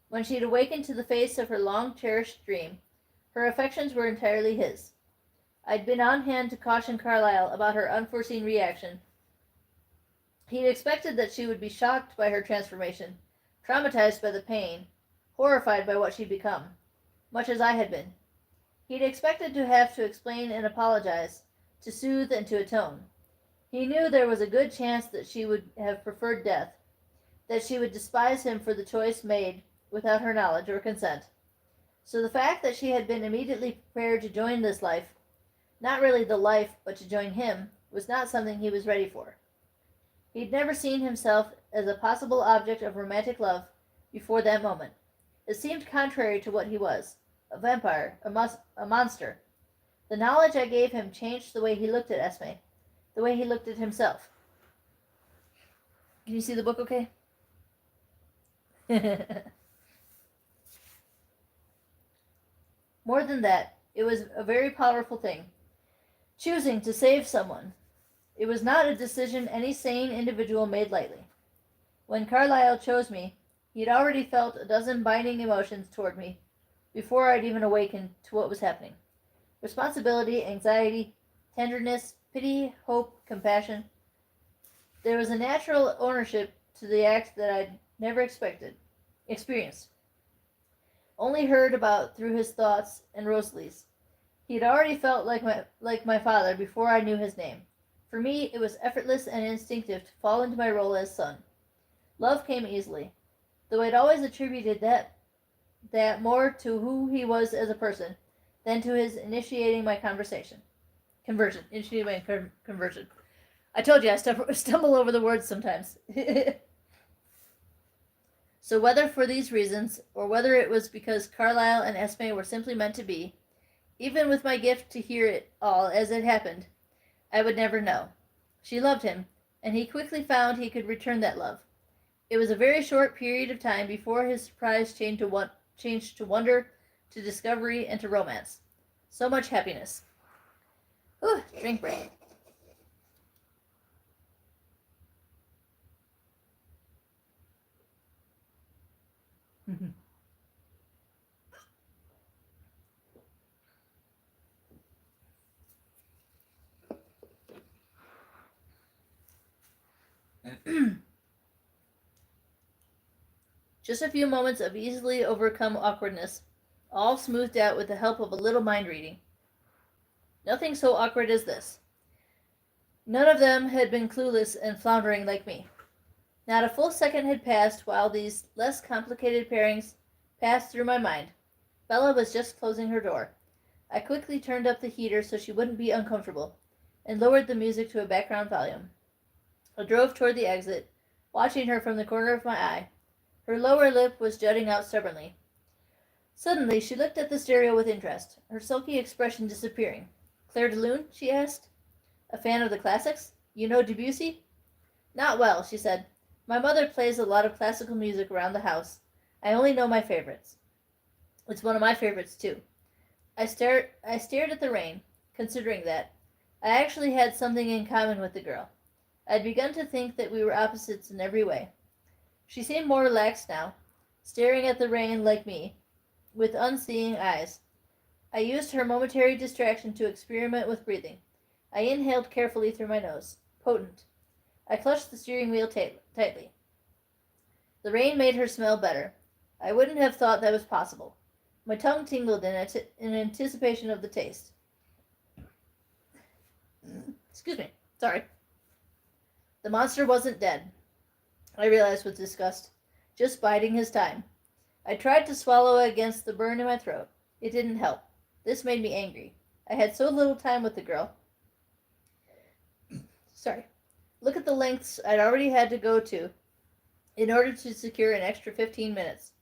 S1: when she had awakened to the face of her long-cherished dream, her affections were entirely his. I'd been on hand to caution Carlyle about her unforeseen reaction. He'd expected that she would be shocked by her transformation, traumatized by the pain, horrified by what she'd become, much as I had been. He'd expected to have to explain and apologize, to soothe and to atone. He knew there was a good chance that she would have preferred death, that she would despise him for the choice made without her knowledge or consent. So the fact that she had been immediately prepared to join this life, not really the life, but to join him, was not something he was ready for. He'd never seen himself as a possible object of romantic love before that moment. It seemed contrary to what he was, a vampire, a monster. The knowledge I gave him changed the way he looked at Esme, the way he looked at himself. Can you see the book okay? More than that, it was a very powerful thing. Choosing to save someone. It was not a decision any sane individual made lightly. When Carlyle chose me, he'd already felt a dozen binding emotions toward me before I'd even awakened to what was happening. Responsibility, anxiety, tenderness, pity, hope, compassion. There was a natural ownership to the act that I'd never experienced. Only heard about through his thoughts and Rosalie's. He had already felt like my father before I knew his name. For me, it was effortless and instinctive to fall into my role as son. Love came easily, though I'd always attributed that more to who he was as a person than to his initiating my conversion. I told you I stumble over the words sometimes. So whether for these reasons, or whether it was because Carlyle and Esme were simply meant to be, even with my gift to hear it all as it happened, I would never know. She loved him, and he quickly found he could return that love. It was a very short period of time before his surprise changed to wonder, to discovery, and to romance. So much happiness. Ooh, drink break. Just a few moments of easily overcome awkwardness, all smoothed out with the help of a little mind reading. Nothing so awkward as this. None of them had been clueless and floundering like me. Not a full second had passed while these less complicated pairings passed through my mind. Bella was just closing her door. I quickly turned up the heater so she wouldn't be uncomfortable. and lowered the music to a background volume. I drove toward the exit, watching her from the corner of my eye. Her lower lip was jutting out stubbornly. Suddenly, she looked at the stereo with interest, her sulky expression disappearing. Claire de Lune? She asked. A fan of the classics? You know Debussy? Not well, she said. My mother plays a lot of classical music around the house. I only know my favorites. It's one of my favorites, too. I stared at the rain, considering that. I actually had something in common with the girl. I'd begun to think that we were opposites in every way. She seemed more relaxed now, staring at the rain like me, with unseeing eyes. I used her momentary distraction to experiment with breathing. I inhaled carefully through my nose. Potent. I clutched the steering wheel tightly. The rain made her smell better. I wouldn't have thought that was possible. My tongue tingled in anticipation of the taste. Excuse me. Sorry. The monster wasn't dead, I realized with disgust, just biding his time. I tried to swallow against the burn in my throat. It didn't help. This made me angry. I had so little time with the girl. Sorry. Look at the lengths I'd already had to go to in order to secure an extra 15 minutes.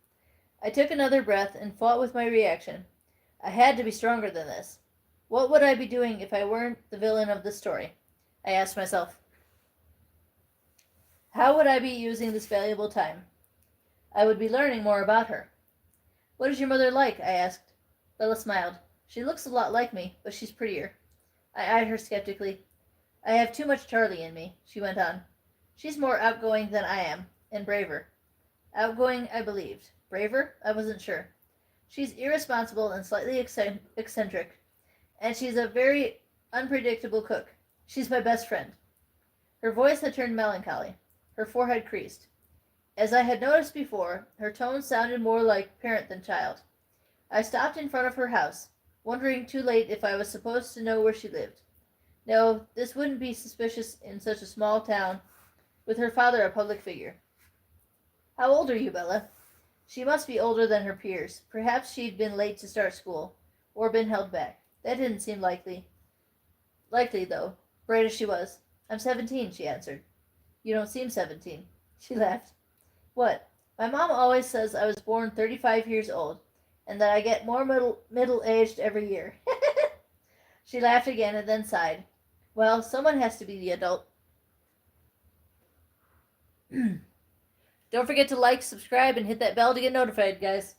S1: I took another breath and fought with my reaction. I had to be stronger than this. What would I be doing if I weren't the villain of the story? I asked myself. How would I be using this valuable time? I would be learning more about her. What is your mother like? I asked. Bella smiled. She looks a lot like me, but she's prettier. I eyed her skeptically. I have too much Charlie in me, she went on. She's more outgoing than I am, and braver. Outgoing, I believed. Braver? I wasn't sure. She's irresponsible and slightly eccentric, and she's a very unpredictable cook. She's my best friend. Her voice had turned melancholy. Her forehead creased. As I had noticed before, her tone sounded more like parent than child. I stopped in front of her house, wondering too late if I was supposed to know where she lived. No, this wouldn't be suspicious in such a small town, with her father a public figure. How old are you, Bella? She must be older than her peers. Perhaps she'd been late to start school, or been held back. That didn't seem likely. Likely, though, bright as she was. I'm 17, she answered. You don't seem 17. She laughed. What? My mom always says I was born 35 years old, and that I get more middle-aged every year. She laughed again and then sighed. Well, someone has to be the adult. Don't forget to like, subscribe, and hit that bell to get notified, guys.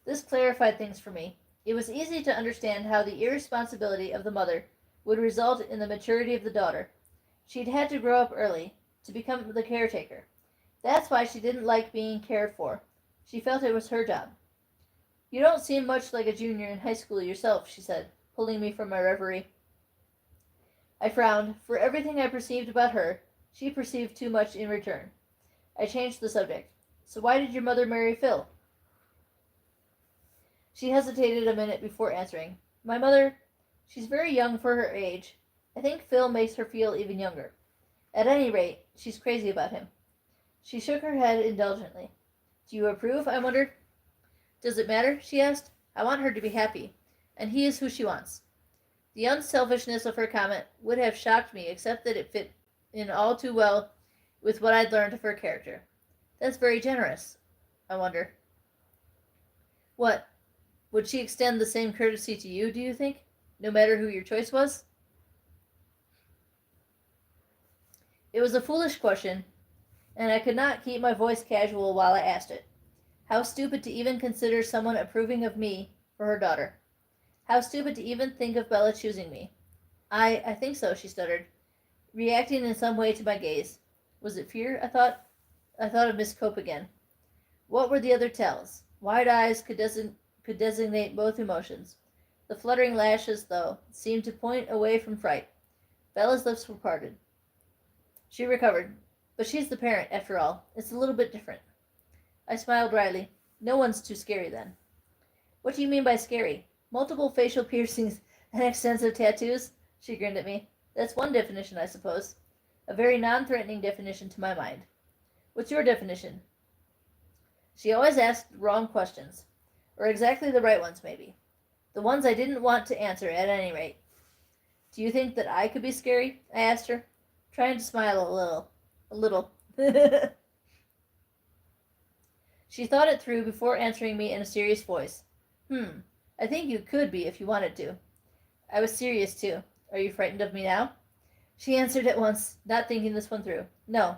S1: This clarified things for me. It was easy to understand how the irresponsibility of the mother would result in the maturity of the daughter. She'd had to grow up early, to become the caretaker. That's why she didn't like being cared for. She felt it was her job. You don't seem much like a junior in high school yourself, she said, pulling me from my reverie. I frowned. For everything I perceived about her, she perceived too much in return. I changed the subject. So why did your mother marry Phil? She hesitated a minute before answering. My mother, she's very young for her age. I think Phil makes her feel even younger. At any rate, she's crazy about him. She shook her head indulgently. Do you approve? I wondered. Does it matter? She asked. I want her to be happy, and he is who she wants. The unselfishness of her comment would have shocked me, except that it fit in all too well with what I'd learned of her character. That's very generous, I wonder. What? Would she extend the same courtesy to you, do you think? No matter who your choice was? It was a foolish question, and I could not keep my voice casual while I asked it. How stupid to even consider someone approving of me for her daughter. How stupid to even think of Bella choosing me. I think so, she stuttered, reacting in some way to my gaze. Was it fear, I thought? I thought of Miss Cope again. What were the other tells? Wide eyes could designate both emotions. The fluttering lashes, though, seemed to point away from fright. Bella's lips were parted. She recovered. But she's the parent, after all. It's a little bit different. I smiled wryly. No one's too scary, then. What do you mean by scary? Multiple facial piercings and extensive tattoos? She grinned at me. That's one definition, I suppose. A very non-threatening definition to my mind. What's your definition? She always asked wrong questions. Or exactly the right ones, maybe. The ones I didn't want to answer, at any rate. Do you think that I could be scary? I asked her, trying to smile a little. A little. She thought it through before answering me in a serious voice. I think you could be if you wanted to. I was serious too. Are you frightened of me now? She answered at once, not thinking this one through. No.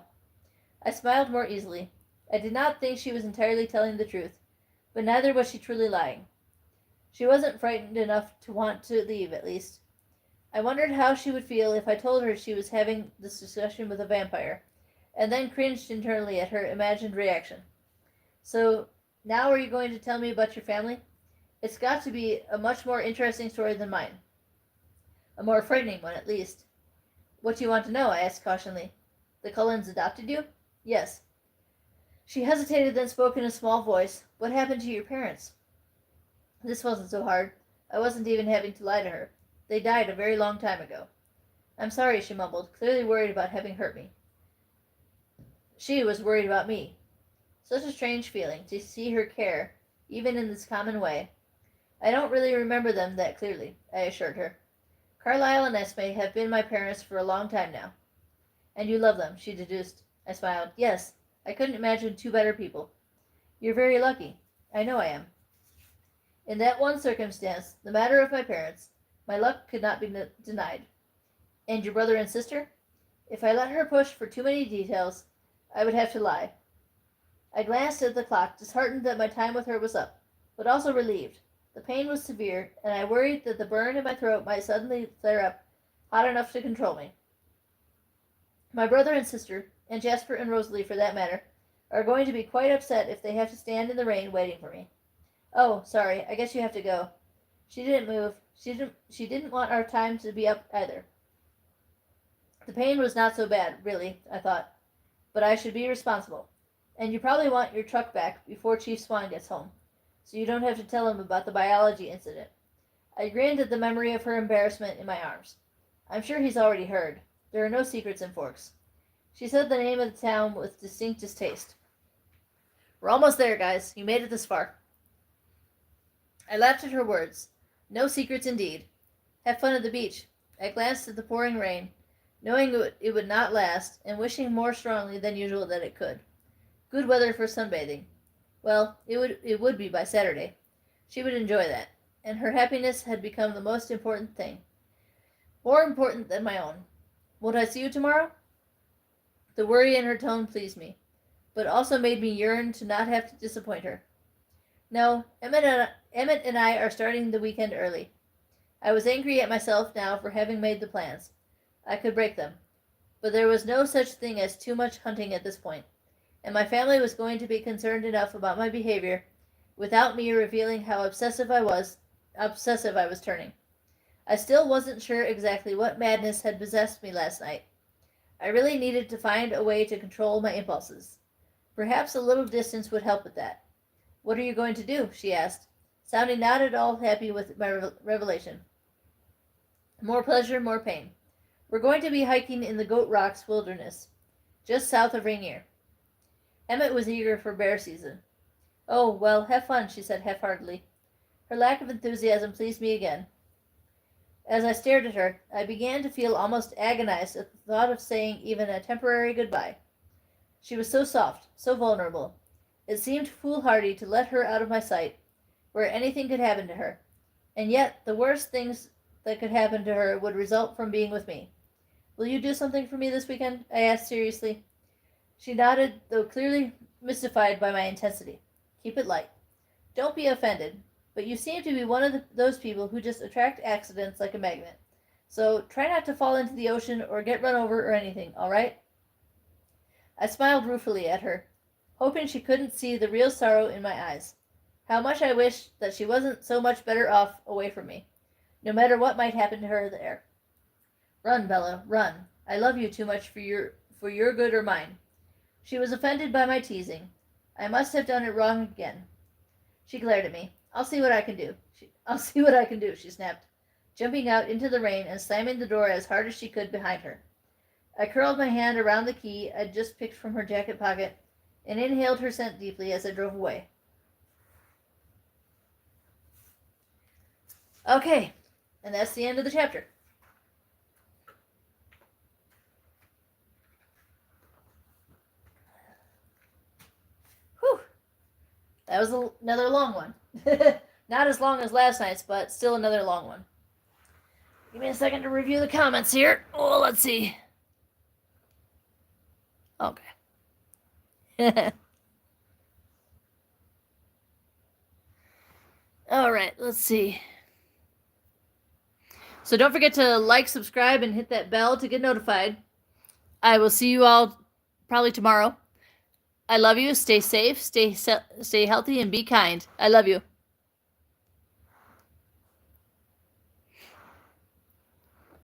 S1: I smiled more easily. I did not think she was entirely telling the truth, but neither was she truly lying. She wasn't frightened enough to want to leave, at least. I wondered how she would feel if I told her she was having this discussion with a vampire, and then cringed internally at her imagined reaction. So, now are you going to tell me about your family? It's got to be a much more interesting story than mine. A more frightening one, at least. What do you want to know? I asked cautionally. The Cullens adopted you? Yes. She hesitated, then spoke in a small voice. What happened to your parents? This wasn't so hard. I wasn't even having to lie to her. They died a very long time ago. I'm sorry, she mumbled, clearly worried about having hurt me. She was worried about me. Such a strange feeling, to see her care, even in this common way. I don't really remember them that clearly, I assured her. Carlyle and Esme have been my parents for a long time now. And you love them, she deduced. I smiled. Yes, I couldn't imagine two better people. You're very lucky. I know I am. In that one circumstance, the matter of my parents, my luck could not be denied. And your brother and sister? If I let her push for too many details, I would have to lie. I glanced at the clock, disheartened that my time with her was up, but also relieved. The pain was severe, and I worried that the burn in my throat might suddenly flare up, hot enough to control me. My brother and sister, and Jasper and Rosalie for that matter, are going to be quite upset if they have to stand in the rain waiting for me. Oh, sorry, I guess you have to go. She didn't move. She didn't want our time to be up either. The pain was not so bad, really, I thought, but I should be responsible. And you probably want your truck back before Chief Swan gets home, so you don't have to tell him about the biology incident. I grinned at the memory of her embarrassment in my arms. I'm sure he's already heard. There are no secrets in Forks. She said the name of the town with distinct distaste. We're almost there, guys. You made it this far. I laughed at her words. No secrets indeed. Have fun at the beach. I glanced at the pouring rain, knowing it would not last, and wishing more strongly than usual that it could. Good weather for sunbathing. Well, it would be by Saturday. She would enjoy that, and her happiness had become the most important thing. More important than my own. Won't I see you tomorrow? The worry in her tone pleased me, but also made me yearn to not have to disappoint her. No, Emmett and I are starting the weekend early. I was angry at myself now for having made the plans. I could break them. But there was no such thing as too much hunting at this point, and my family was going to be concerned enough about my behavior without me revealing how obsessive I was turning. I still wasn't sure exactly what madness had possessed me last night. I really needed to find a way to control my impulses. Perhaps a little distance would help with that. What are you going to do? She asked, sounding not at all happy with my revelation. More pleasure, more pain. We're going to be hiking in the Goat Rocks wilderness, just south of Rainier. Emmett was eager for bear season. Oh, well, have fun, she said half-heartedly. Her lack of enthusiasm pleased me again. As I stared at her, I began to feel almost agonized at the thought of saying even a temporary goodbye. She was so soft, so vulnerable. It seemed foolhardy to let her out of my sight, where anything could happen to her. And yet, the worst things that could happen to her would result from being with me. Will you do something for me this weekend? I asked seriously. She nodded, though clearly mystified by my intensity. Keep it light. Don't be offended, but you seem to be one of those people who just attract accidents like a magnet. So try not to fall into the ocean or get run over or anything, all right? I smiled ruefully at her, hoping she couldn't see the real sorrow in my eyes. How much I wished that she wasn't so much better off away from me, no matter what might happen to her there. Run, Bella, run. I love you too much for your good or mine. She was offended by my teasing. I must have done it wrong again. She glared at me. I'll see what I can do, she snapped, jumping out into the rain and slamming the door as hard as she could behind her. I curled my hand around the key I'd just picked from her jacket pocket and inhaled her scent deeply as I drove away. Okay, and that's the end of the chapter. That was another long one. Not as long as last night's, but still another long one. Give me a second to review the comments here. Oh, let's see. Okay. All right, let's see. So don't forget to like, subscribe, and hit that bell to get notified. I will see you all probably tomorrow. I love you. Stay safe, stay healthy, and be kind. I love you.